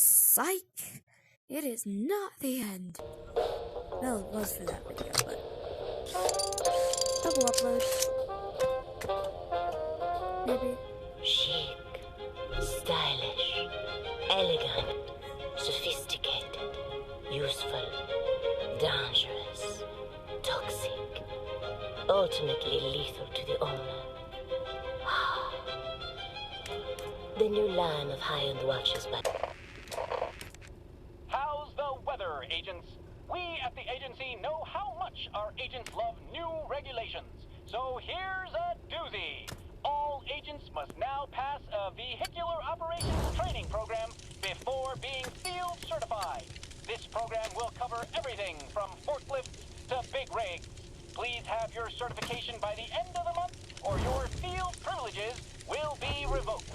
Psych! It is not the end. Well, it was for that video, but... double upload. Maybe. Chic, stylish, elegant, sophisticated, useful, dangerous, toxic, ultimately lethal to the owner. The new line of high-end watches by... How's the weather, agents? We at the agency know how much our agents love new regulations. So here's a doozy. All agents must now pass a vehicular operations training program before being field certified. This program will cover everything from forklifts to big rigs. Please have your certification by the end of the month or your field privileges will be revoked.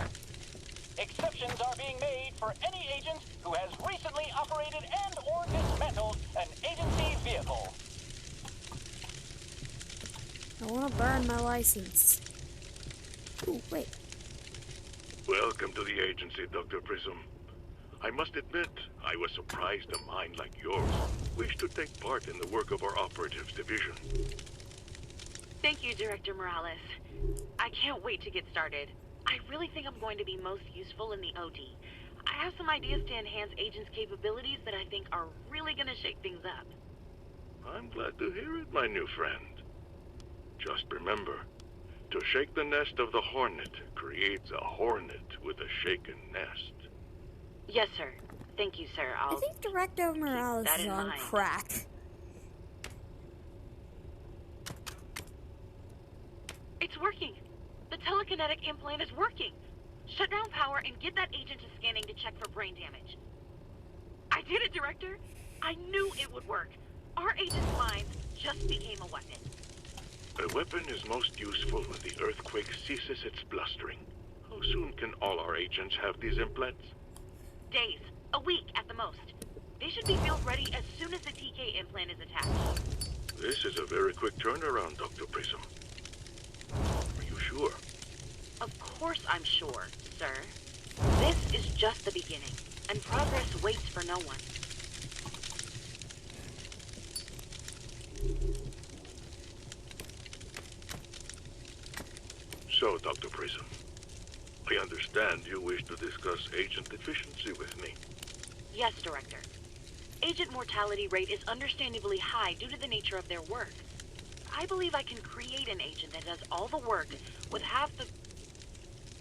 Exceptions are being made for any agent who has recently operated and or dismantled an agency vehicle. I want to burn my license. Ooh, wait. Welcome to the agency, Dr. Prism. I must admit, I was surprised a mind like yours wished to take part in the work of our operatives division. Thank you, Director Morales. I can't wait to get started. I really think I'm going to be most useful in the OT. I have some ideas to enhance agents' capabilities that I think are really going to shake things up. I'm glad to hear it, my new friend. Just remember, to shake the nest of the hornet creates a hornet with a shaken nest. Yes, sir. Thank you, sir. I think Director Morales is on crack. It's working. The telekinetic implant is working. Shut down power and get that agent to scanning to check for brain damage. I did it, Director. I knew it would work. Our agent's mind just became a weapon. A weapon is most useful when the earthquake ceases its blustering. How soon can all our agents have these implants? Days. A week at the most. They should be field ready as soon as the TK implant is attached. This is a very quick turnaround, Dr. Prism. Are you sure? Of course I'm sure, sir. This is just the beginning, and progress waits for no one. So, Dr. Prism, I understand you wish to discuss agent efficiency with me. Yes, Director. Agent mortality rate is understandably high due to the nature of their work. I believe I can create an agent that does all the work with half the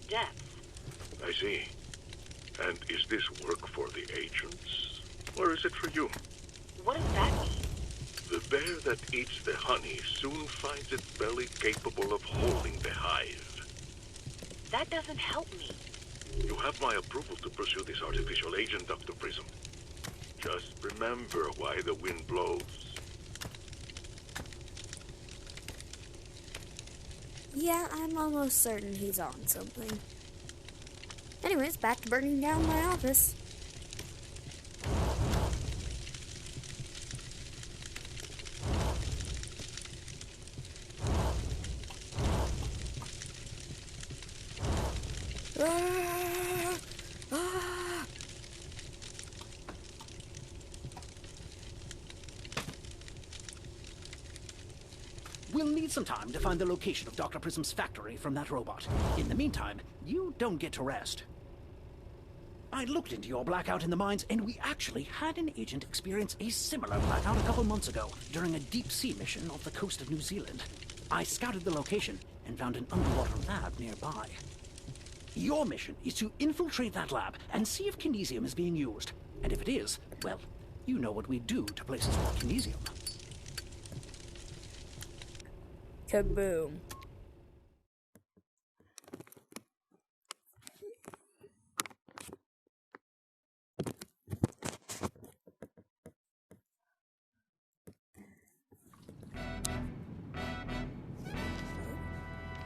deaths. I see. And is this work for the agents, or is it for you? What does that mean? The bear that eats the honey soon finds its belly capable of holding the hive. That doesn't help me. You have my approval to pursue this artificial agent, Dr. Prism. Just remember why the wind blows. Yeah, I'm almost certain he's on something. Anyways, back to burning down my office. We'll need some time to find the location of Dr. Prism's factory from that robot. In the meantime, you don't get to rest. I looked into your blackout in the mines, and we actually had an agent experience a similar blackout a couple months ago during a deep-sea mission off the coast of New Zealand. I scouted the location and found an underwater lab nearby. Your mission is to infiltrate that lab and see if kinesium is being used. And if it is, well, you know what we do to places with kinesium. Kaboom.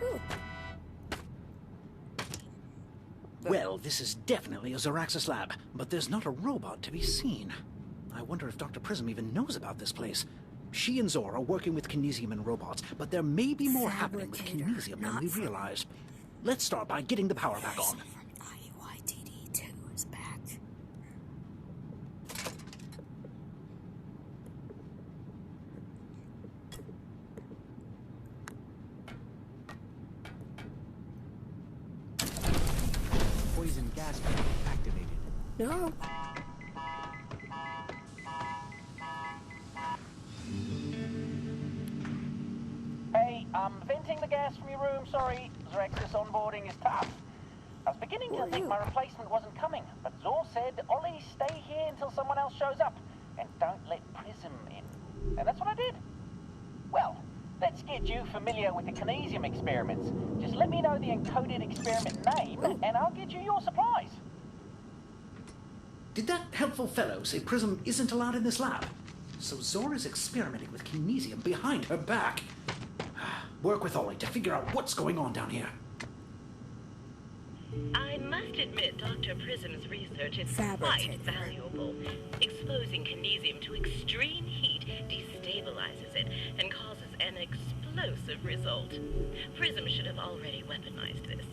Ooh. Well, this is definitely a Zoraxis lab, but there's not a robot to be seen. I wonder if Dr. Prism even knows about this place. She and Zor are working with kinesium and robots, but there may be more happening with kinesium than we realize. Let's start by getting the power back on. IEYTD3 is back. gas being activated. No. Hey, I'm venting the gas from your room, sorry. Zrex's onboarding is tough. I was beginning to think my replacement wasn't coming, but Zor said, Ollie, stay here until someone else shows up, and don't let Prism in. And that's what I did. Well, let's get you familiar with the kinesium experiments. Just let me know the encoded experiment name, and I'll get you your supplies. Did that helpful fellow say Prism isn't allowed in this lab? So Zor is experimenting with kinesium behind her back. Work with Ollie to figure out what's going on down here. I must admit Dr. Prism's research is Fabricated. quite valuable. Exposing kinesium to extreme heat destabilizes it and causes an explosive result. Prism should have already weaponized this.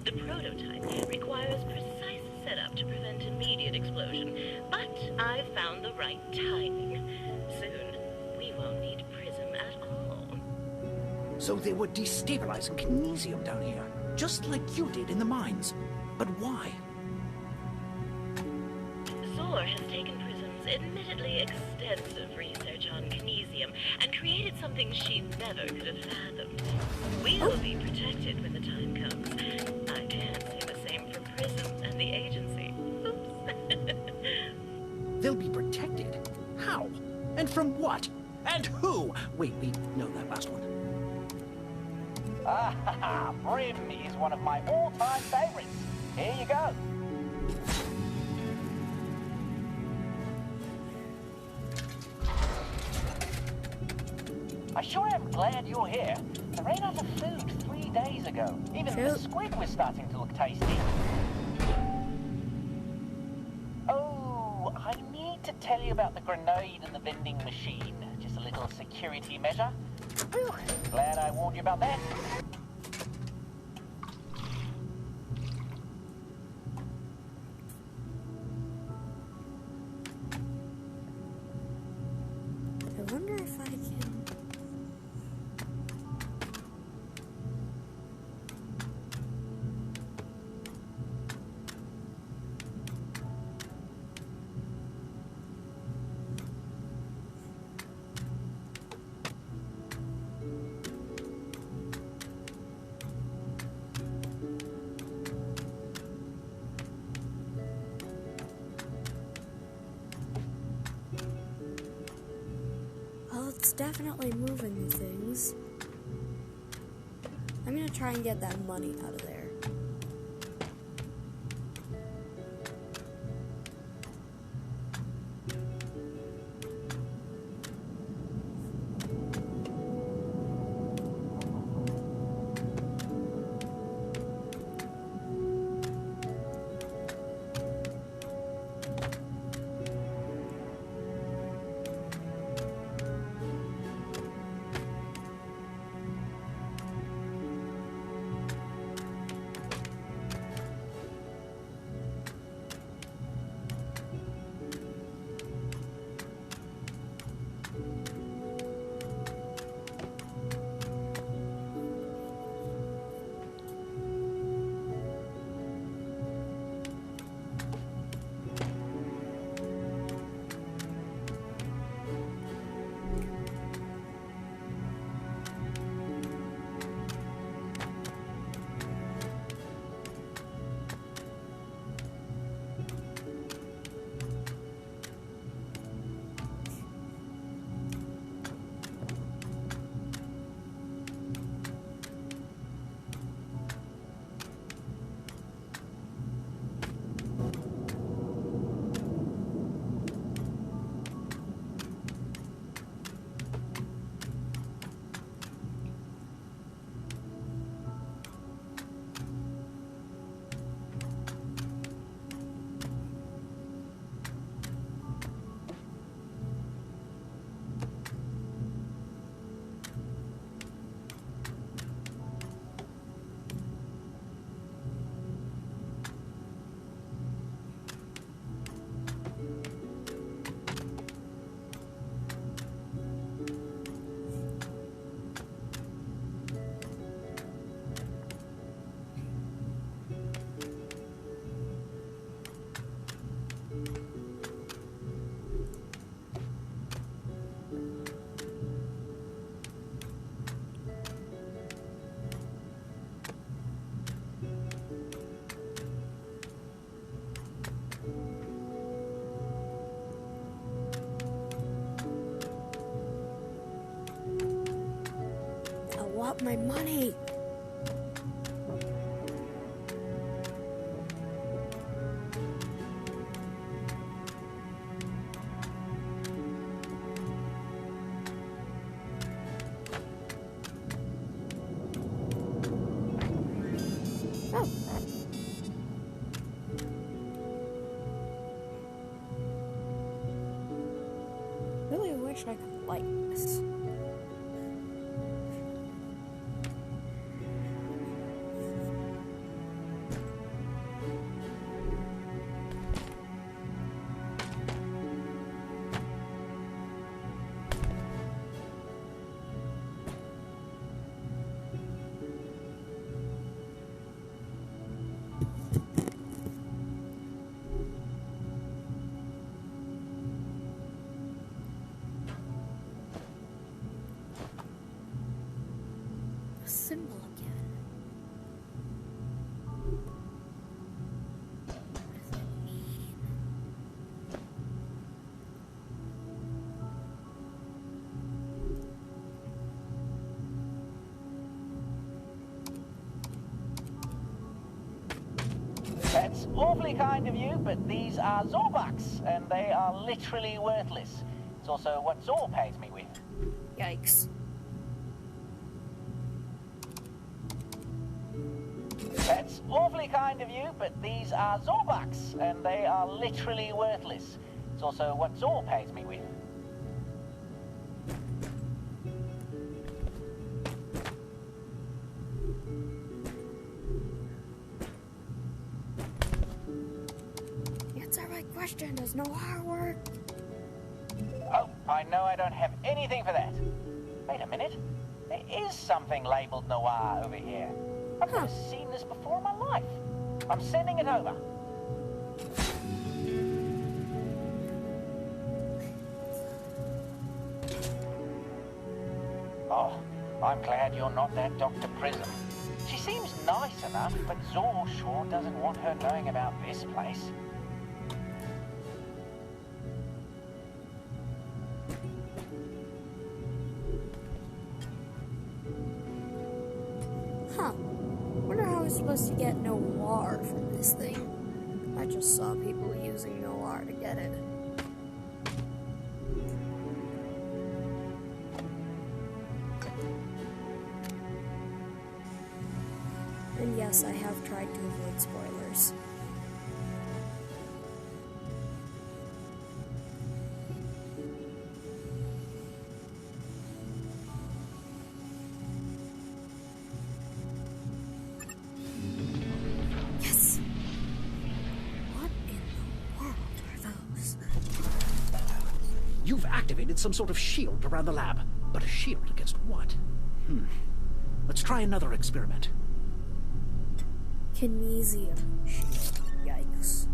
The prototype requires precise setup to prevent immediate explosion, but I've found the right timing. Soon, we won't need Prism at all. So they were destabilizing kinesium down here, just like you did in the mines. But why? Zor has taken Prism's admittedly extensive research on kinesium and created something she never could have fathomed. We'll be protected when the time comes. I can't say the same for Prism and the agency. Oops. They'll be protected? How? And from what? And who? Wait, we know that last one. Brim is one of my all-time favorites. Here you go. I sure am glad you're here. I ran out of food 3 days ago. Even the squid was starting to look tasty. Oh, I need to tell you about the grenade in the vending machine. Just a little security measure. Whew, glad I warned you about that. I wonder if I can. Well, it's definitely moving things. I'm gonna try and get that money out of there. my money. Oh. Really wish I could light this. Symbol again. What does it mean? That's awfully kind of you, but these are Zorbucks, and they are literally worthless. It's also what Zor pays me with. Yikes. That's awfully kind of you, but these are Zorbucks, and they are literally worthless. It's also what Zor pays me with. Answer my question. There's no hard work. Oh, I know I don't have anything for that. Wait a minute. There is something labeled Noir over here. I've never seen this before in my life. I'm sending it over. Oh, I'm glad you're not that Dr. Prism. She seems nice enough, but Zor sure doesn't want her knowing about this place. Huh. Wonder how I was supposed to get Noir from this thing. I just saw people using Noir to get it. And yes, I have tried to avoid spoilers. Yes! What in the world are those? You've activated some sort of shield around the lab. But a shield against what? Let's try another experiment. Kinesium shield. Yikes.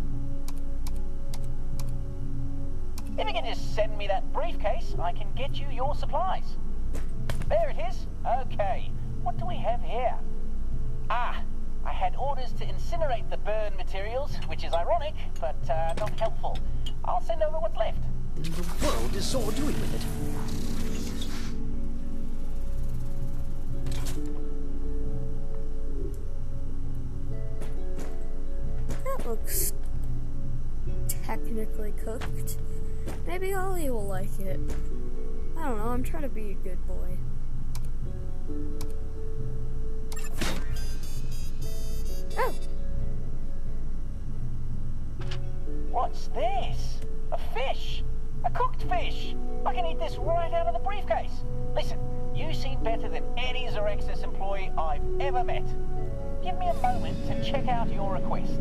If you can just send me that briefcase, I can get you your supplies. There it is. Okay, what do we have here? Ah, I had orders to incinerate the burn materials, which is ironic, but not helpful. I'll send over what's left. In the world is Zor doing with it? That looks technically cooked. Maybe Ollie will like it. I don't know, I'm trying to be a good boy. Oh! What's this? A fish? A cooked fish? I can eat this right out of the briefcase. Listen, you seem better than any Zorexis employee I've ever met. Give me a moment to check out your request.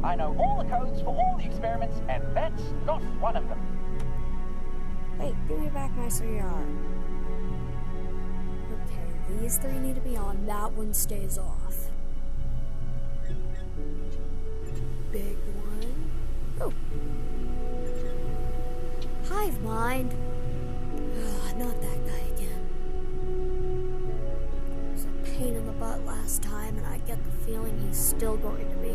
I know all the codes for all the experiments, and that's not one of them. Wait, give me back my cigar. Okay, these three need to be on. That one stays off. Big one. Oh. Hive mind. Ugh, not that guy again. He was a pain in the butt last time, and I get the feeling he's still going to be.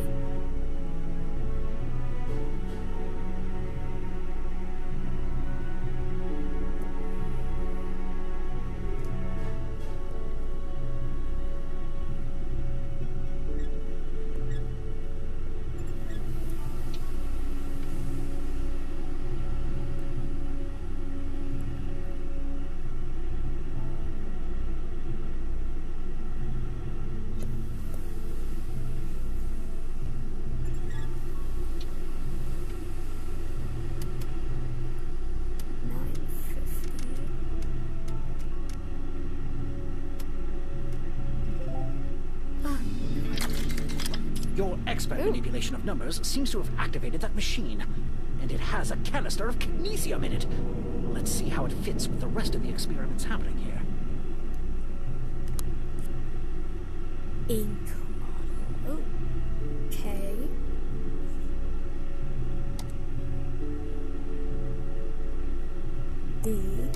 expert manipulation of numbers seems to have activated that machine. And it has a canister of kinesium in it. Let's see how it fits with the rest of the experiments happening here. Ink model. Okay. D.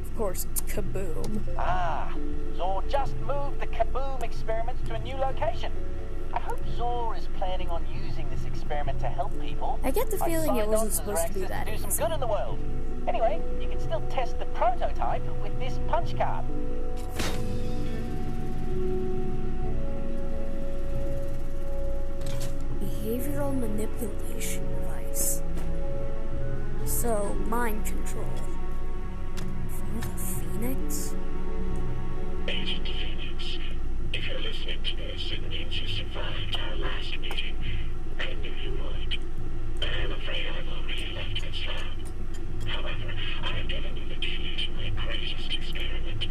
Of course, it's Kaboom. Ah, Zor just moved the Kaboom experiments to a new location. I hope Zor is planning on using this experiment to help people. I get the feeling it signed on wasn't to supposed to be Zeraxis that do some easy. good in the world. Anyway, you can still test the prototype with this punch card. Behavioral manipulation device. So, mind control. For the Phoenix? Agent Phoenix, if you're listening to this, it means you survived our last meeting. I knew you would. I'm afraid I've already left this lab. However, I've given you the key to my greatest experiment.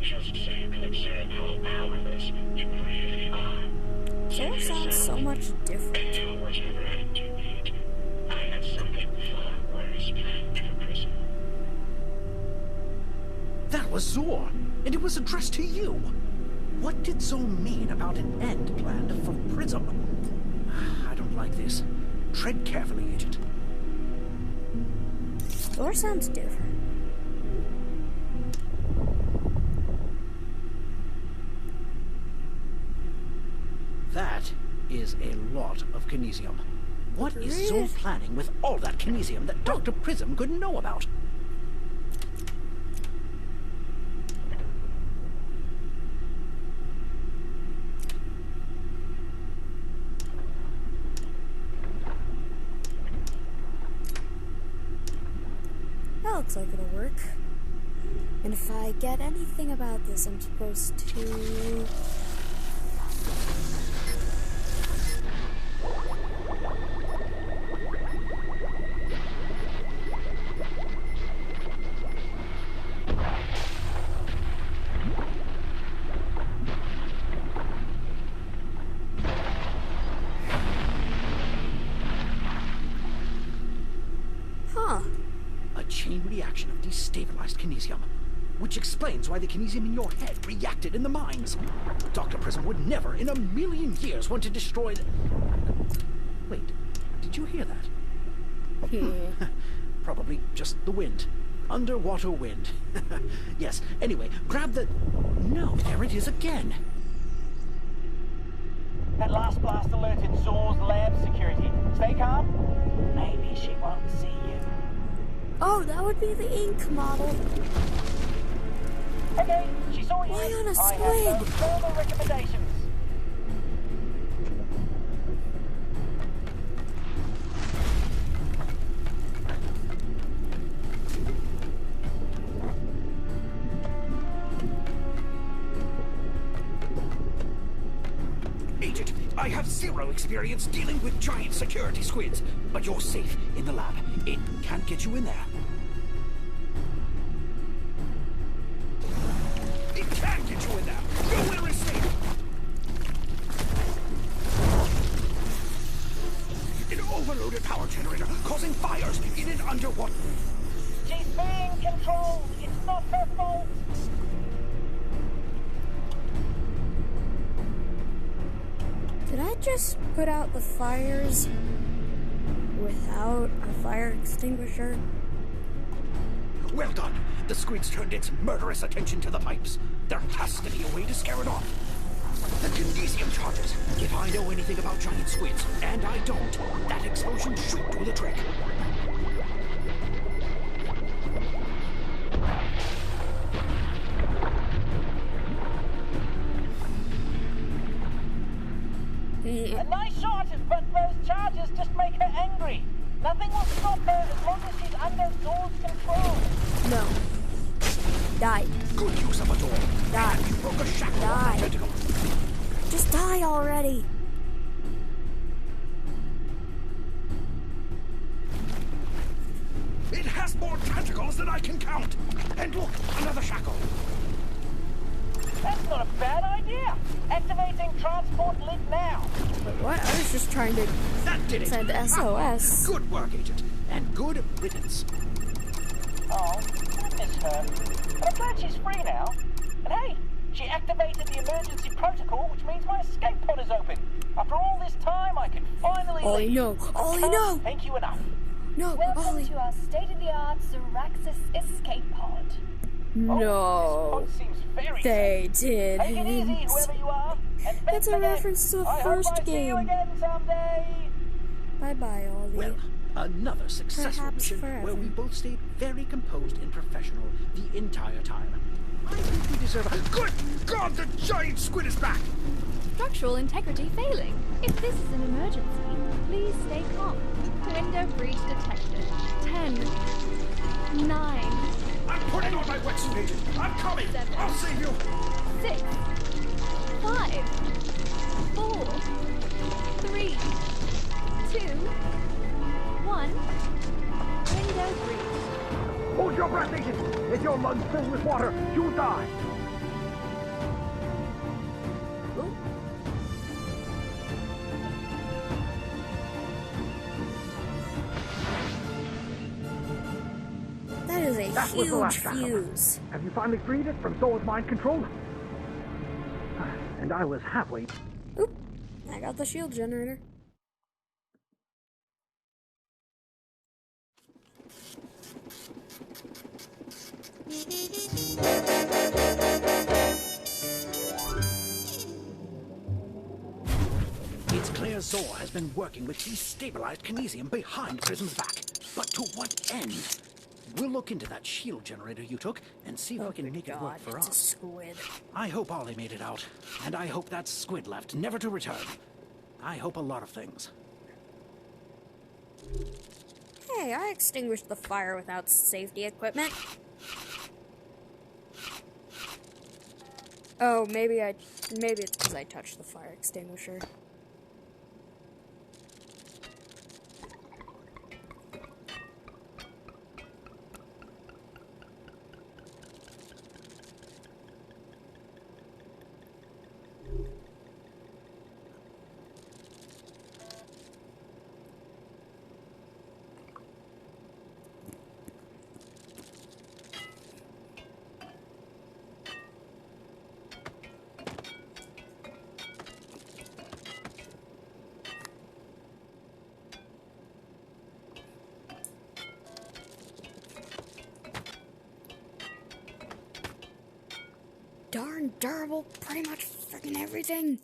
Just so you can observe how powerless you really are. That sounds so much different. Until whatever end you need, I have something far worse planned for Prism. That was Zor, and it was addressed to you. What did Zor mean about an end planned for Prism? I don't like this. Tread carefully, Agent. Or sounds different. That is a lot of kinesium. What is Zor planning with all that kinesium that Dr. Prism couldn't know about? That looks like it'll work. And if I get anything about this, I'm supposed to... Huh. A chain reaction of destabilized kinesium, which explains why the kinesium in your head reacted in the mines. Dr. Prism would never in a million years want to destroy the... Wait, did you hear that? Probably just the wind. Underwater wind. Yes, anyway, grab the... No, there it is again. That last blast alerted Zor's lab security. Stay calm. Maybe she won't see you. Oh, that would be the ink model. Okay, she saw you. Why on a I have no squid? further recommendations. Agent, I have zero experience dealing with giant security squids, but you're safe in the lab. It can't get you in there. It can get you in there. Nowhere is safe. An overloaded power generator causing fires in an underwater... She's being controlled. It's not her fault. Did I just put out the fires without a fire extinguisher? Well done. The squid's turned its murderous attention to the pipes. There has to be a way to scare it off. The kinesium charges. If I know anything about giant squids, and I don't, that explosion should do the trick. A nice shot, but those charges just make her angry. Nothing will stop her as long as she's under Zor's control. No. Die. Good use of a door. Die. You broke a shackle Die. off the tentacle. Just die already. It has more tentacles than I can count. And look, another shackle. That's not a bad idea. Activating transport link now. Wait, what? I was just trying to That did it. send SOS. Good work, Agent. And good riddance. Oh, I miss her. But I'm glad she's free now. And hey, she activated the emergency protocol, which means my escape pod is open. After all this time, I can finally Ollie, leave. no. Ollie, Can't no. Thank you enough. No, Welcome Ollie. to our state-of-the-art Zeraxis escape pod. No. Oh, this pod seems very They safe. Take it easy, didn't. whoever you are. And thanks That's a again. reference to the I first hope I see you game. again someday. Bye-bye, Ollie. Well, another successful Perhaps mission forever. where we both stayed very composed and professional the entire time. I think we deserve a... Good God, the giant squid is back! Structural integrity failing. If this is an emergency, please stay calm. Window breach detected. 10, 9, I'm putting on my wetsuit, Agent. I'm coming. 7, I'll save you. 6, 5, 4, 3, 2, 1. Window breach. Hold your breath, Agent. If your lungs fill with water, you'll die. That is a That was the last huge shackle. fuse. Have you finally freed it from Zor's mind control? And I was halfway. Oop. I got the shield generator. It's clear Zor has been working with destabilized kinesium behind Prism's back. But to what end? We'll look into that shield generator you took and see if we can make it work for it's a us. squid. I hope Ollie made it out. And I hope that squid left, never to return. I hope a lot of things. Hey, I extinguished the fire without safety equipment. Oh, maybe it's because I touched the fire extinguisher. Darn durable, pretty much freaking everything.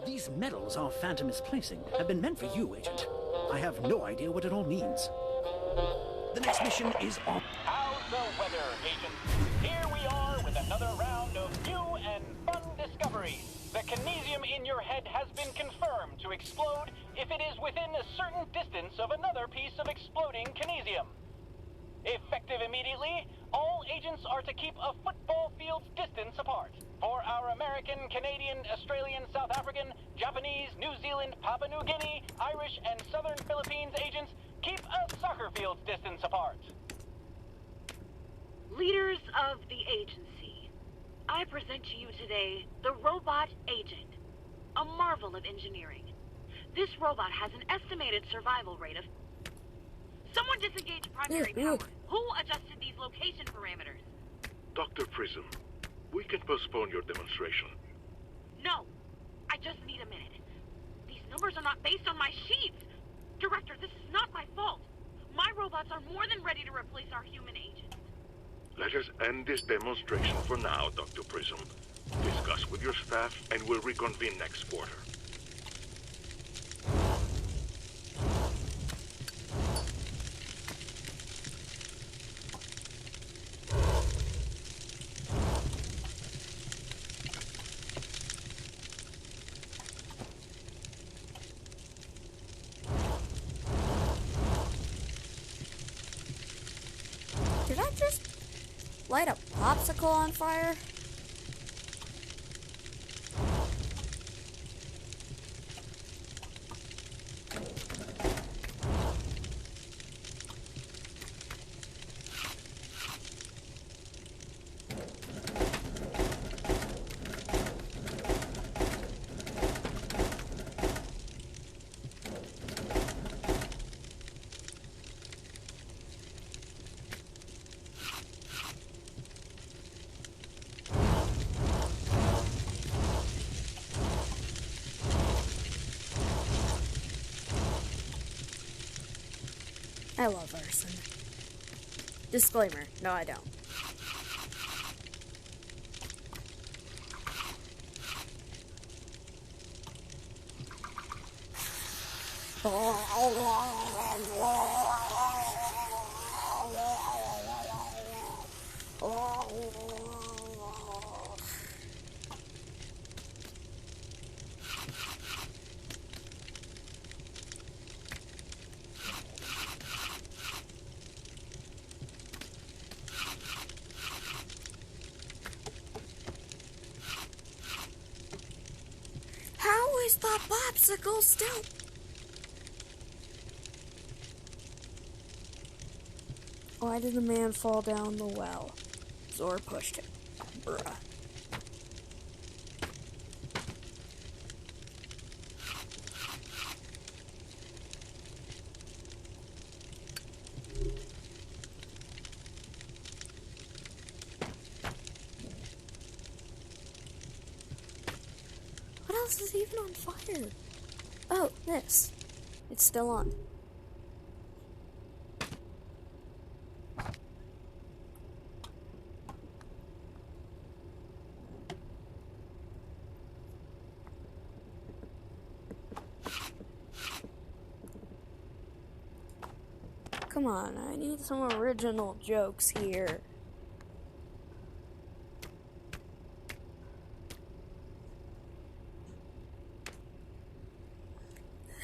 These medals our Phantom is placing have been meant for you, Agent. I have no idea what it all means. The next mission is on. How's the weather, agents? Here we are with another round of new and fun discoveries. The kinesium in your head has been confirmed to explode if it is within a certain distance of another piece of exploding kinesium. Effective immediately, all agents are to keep a football field's distance apart. For our American, Canadian, Australian, South African, Japanese, New Zealand, Papua New Guinea, Irish, and Southern Philippines agents, keep a soccer field's distance apart. Leaders of the agency, I present to you today the Robot Agent, a marvel of engineering. This robot has an estimated survival rate of... Someone disengaged primary power. Who adjusted these location parameters? Dr. Prism, we can postpone your demonstration. No, I just need a minute. These numbers are not based on my sheets. Director, this is not my fault. My robots are more than ready to replace our human agents. Let us end this demonstration for now, Dr. Prism. Discuss with your staff and we'll reconvene next quarter. Did I just light a popsicle on fire? I love arson. Disclaimer, no I don't. How is the popsicle still? Why did the man fall down the well? Zor pushed him. Bruh. What else is even on fire? Oh, this. It's still on. Come on, I need some original jokes here.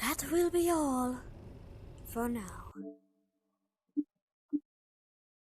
That will be all for now.